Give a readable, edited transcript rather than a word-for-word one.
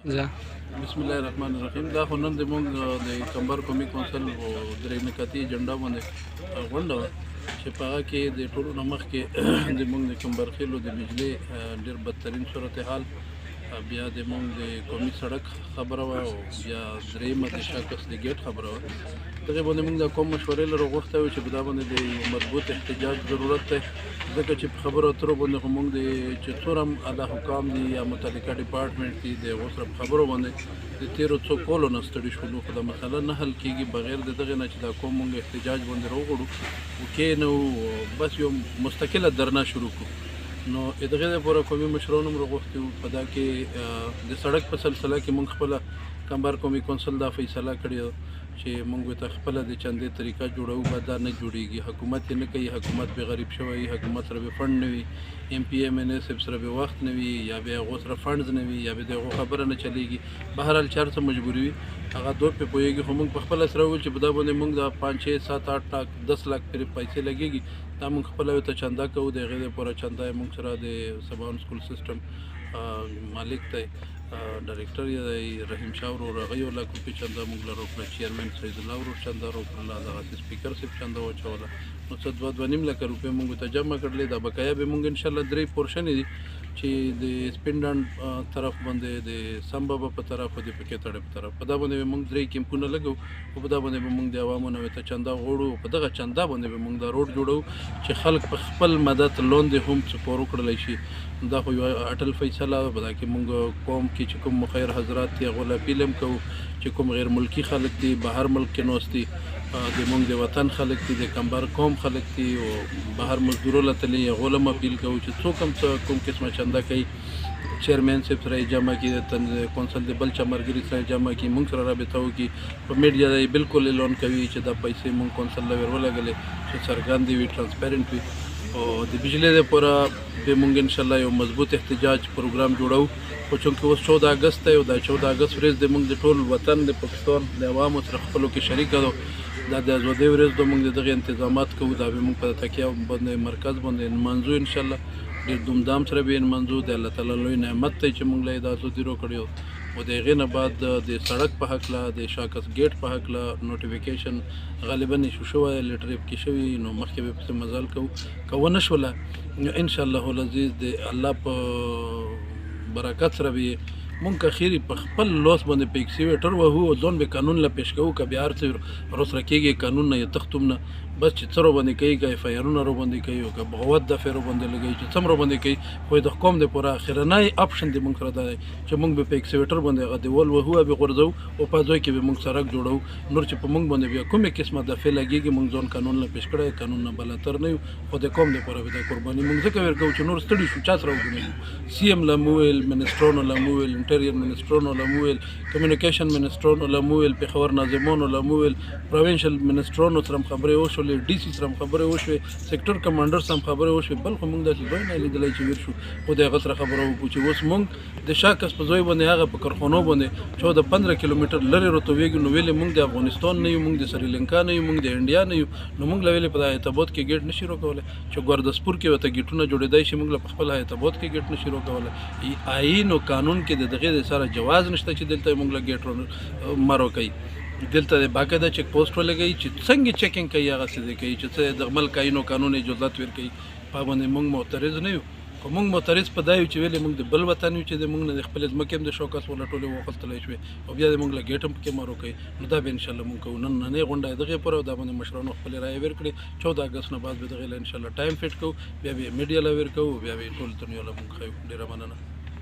زه بسم الله الرحمن الرحیم. دا خو نن زموږ د کمبر قومي کونسل درې نکاتي ایجنډا باندې غونډه وه چې په هغه کې د ټولو نه مخکې زموږ د کمبرخیلو د بجلۍ ډېر بدترین صورتحال، بیا زموږ د قومي سړک خبره وه او بیا درېیمه د شاکس د ګیټ خبره وه. دغې باندې موږ د قوم مشورې لرو غوښتی وو چې په دا باندې د مضبوط احتجاج ضرورت دی، ځکه چې په خبرو اترو باندې خو موږ د چې څومره هم اعلی حکام دي یا متعلقه ډپارټمنټ دي د هغو سره په خبرو باندې د تېرو څو کالو نه ستړي شولو، خو دا مسله نه حل کېږي بغیر د دغې نه چې دا قوم موږ احتجاج باندې راوغواړو وکښېنو بس یو مستقله درنه شروع کړو. نو د دغې دپاره قومي مشرانو هم راغوښتي وو. په دا کې د سړک په سلسله کې موږ خپله کمبر قومي کونسل دا فیصله کړې ده چې موږ ورته خپله د چندې طریقه جوړوو، به دا نه جوړېږي. حکومت یې نه کوي، حکومت بې غریب شوی، حکومت سره بې فنډ نه وي، ایم پی ایم این اے صاحب سره بې وخت نه وي، یا بیا هغو سره فنډز نه وي، یا بیا د هغو خبره نه چلېږي. بهرحال چې هر څه مجبوري وي هغه دور پرې پوهېږي. خو موږ په خپله سره وویل چې په دا باندې موږ دا 5 6 7 8 لاک 10 لاک پرې پیسې لګېږي، دا موږ خپله ورته چنده کوو. د هغې دپاره چنده یې موږ سره د سباوون سکول سیسټم مالک دی، ډایرکټر یې دی رحیم شاه ورور، هغه 1 لاک روپۍ چنده موږ له راکړه، چیرمن سید الله ورور چنده راکړله، دغسې سپیکر صاحب چنده واچوله، نو څه 2.5 لکه روپۍ موږ ورته جمع کړلې. دا بقایا به موږ انشاءالله 3 پورشنې دي چې د سپینډاند طرف باندې، د سم بابا په طرف او د پکې تړې په طرف، په دا باندې به موږ 3 کیمپونه لګو او په دا باندې به موږ د عوامو نه ورته چنده غواړو. په دغه چنده باندې به موږ دا روډ جوړوو چې خلک په خپل مدد لاندې هم سپور وکړلی شي. دا خو یو اټل فیصله ده. په دا کې موږ قوم کې چې کوم مخیر حضرات دي هغو له اپیل هم کوو چې کوم غیر ملکي خلک دي، بهر ملک کې ناست دي، د موږ د وطن خلک دي، د کمبر قوم خلک دي او بهر مزدورو له تللي، هغو له هم اپیل کوو چې څوک هم کوم قسمه چنده کوي، چیرمین صاحب سره یې جمع کړي، د کونسل د بل چا ملګري سره یې جمع کړي، موږ سره رابطه وکړي. په میډیا یې بالکل اعلان کوي چې دا پیسې موږ کونسل له ور ولګلې، چې څرګندې وي، ټرانسپیرنټ وي. او د بجلۍ دپاره به موږ انشاءالله یو مضبوط احتجاج پروګرام جوړوو. خو چونکې اوس 14 اګست دی او دا 14 اګست ورځ د موږ د ټول وطن د پاکستان د عوامو سره خپلو کې شریکه ده. دا د ازادۍ ورځ ده، موږ د دغې انتظامات کوو. دا به موږ په تکیه باندې مرکز باندې نمانځو انشاءالله، ډېر دومدام سره به یې نمانځو. د الله تعالی لوی نعمت دی چې موږ له یې دا ازادي راکړې وه. او د هغې نه بعد د سړک په هکله، د شاکس ګیټ په هکله نوټیفیکیشن غالبا ایشو شوی، لیټر کې شوي، نو مخکې به پسې مزال کوو. که ونه شوله نو انشاءالله العزیز د الله په برکت سره به مونږ که خیري په خپل لاس باندې په ایکسیویټر وهو او ځان به قانون له پیش کوو. که بیا هر څه راسره کېږي قانون نه یې تښتوم نه، بس چې څه راباندې کوي، که ایف آی آرونه راباندې کوي او که بغاوت دفعې راباندې لګوي، چې څه هم راباندې کوي، خو د قوم دپاره اخرنی اپشن د مونږ سره دا دی چې مونږ به په ایکسیویټر باندې هغه دیوال وهو او به غورځوو او په ځای کې به مونږ سړک جوړوو. نور چې په مونږ باندې بیا کومې قسمه دفعې لګېږي، مونږ ځان قانون له پیش کړی، قانون نه بلتر نه یو، خو د قوم دپاره به دا قرباني مونږ ځکه ورکوو چې نور ستړي شو، چا سره وګڼېږو. سی ایم له مو ویل، منسټرانو له مو ویل، انټریر منسټرانو له مو ویل، کمیونیکیشن منسټرانو له مو ویل، پېښور ناظمانو له مو ویل، پروینشل منسټرانو سره هم خبرې وشولې، ډي سي سره هم خبرې وشوې، سیکټر کمانډر سره هم خبرې وشوې، بل خو موږ داسې ځای نه لیدلی چې ویر شو. خو د هغه سره خبره وکړو چې اوس موږ د شاکس په ځای باندې هغه په کارخانو باندې 14-15 کیلومتر لرې راتویږو، نو ویلې موږ د افغانستان نه یو، موږ د سریلنکا نه یو، موږ د انډیا نه یو، نو موږ له ویلې په حیات آباد کې ګیټ نشي راکولی، چې ګوردسپور کې ورته ګیټونه جوړېدی شي، موږ له په خپل حیات آباد کې ګیټ نشي راکولی. آیین او قانون کې د دغې د سره جواز نشته چې دلته موږ له ګیټ مه راکوي. دلته د باقاعده چیک پوسټ ولګوي چې څنګه چیکینګ کوي، هغسې دی کوي چې څه د عمل آیین او قانون اجازت ورکوي. په باندې موږ معترض نه یو، خو موږ معترض په دا یو چې ویلې موږ د بل وطن یو چې د موږ نه د خپلې ځمکې هم د شوکس ولټولې واخیستلی شوې او بیا د موږ له ګیټ هم پکې مه راکوي. نو دا به انشاءالله موږ کوو. نننۍ غونډه یې دغې پوره او دا باندې مشرانو خپلې رایې ورکړې. 14 اګست نه بعد به دغې له انشاءالله ټایم فټ کوو، بیا به یې میډیا له ورکوو، بیا به یې ټول دنیا له موږ ښیو. ډېره مننه.